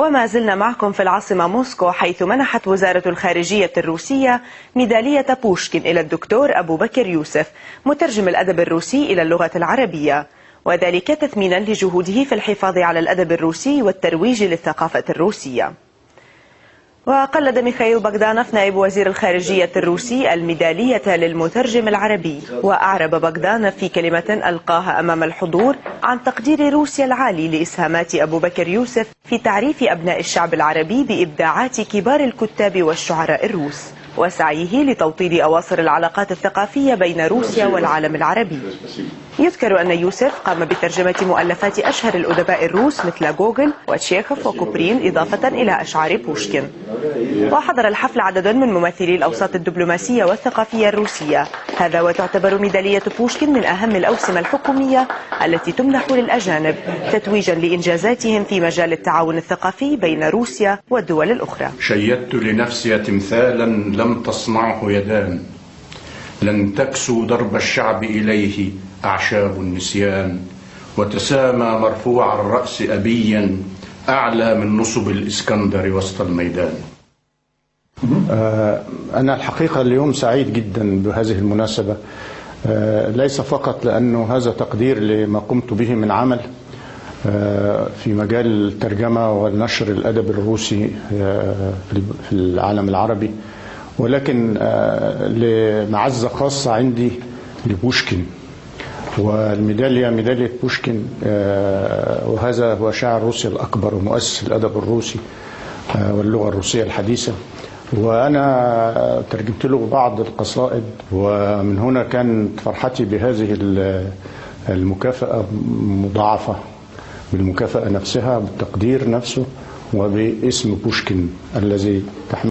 وما زلنا معكم في العاصمة موسكو، حيث منحت وزارة الخارجية الروسية ميدالية بوشكين إلى الدكتور أبو بكر يوسف مترجم الأدب الروسي إلى اللغة العربية، وذلك تثمينا لجهوده في الحفاظ على الأدب الروسي والترويج للثقافة الروسية. وقلد ميخائيل بogdanov نائب وزير الخارجية الروسي الميدالية للمترجم العربي، وأعرب بogdanov في كلمة ألقاها أمام الحضور عن تقدير روسيا العالي لإسهامات أبو بكر يوسف في تعريف أبناء الشعب العربي بإبداعات كبار الكتاب والشعراء الروس، وسعيه لتوطيد أواصر العلاقات الثقافية بين روسيا والعالم العربي. يذكر أن يوسف قام بترجمة مؤلفات أشهر الأدباء الروس مثل جوجل وتشيخوف وكوبرين، إضافة إلى أشعار بوشكين. وحضر الحفل عدد من ممثلي الأوساط الدبلوماسية والثقافية الروسية، هذا وتعتبر ميدالية بوشكين من أهم الأوسمة الحكومية التي تمنح للأجانب تتويجا لإنجازاتهم في مجال التعاون الثقافي بين روسيا والدول الأخرى. شيدت لنفسي تمثالا لم تصنعه يدان، لن تكسو درب الشعب إليه أعشاب النسيان، وتسامى مرفوع الرأس أبيا أعلى من نصب الإسكندر وسط الميدان. أنا الحقيقة اليوم سعيد جدا بهذه المناسبة، ليس فقط لأنه هذا تقدير لما قمت به من عمل في مجال الترجمة ونشر الأدب الروسي في العالم العربي، ولكن لمعزة خاصة عندي لبوشكين، والميدالية ميدالية بوشكين، وهذا هو شاعر روسيا الأكبر ومؤسس الأدب الروسي واللغة الروسية الحديثة، وأنا ترجمت له بعض القصائد، ومن هنا كانت فرحتي بهذه المكافأة مضاعفة بالمكافأة نفسها، بالتقدير نفسه، وباسم بوشكين الذي تحمل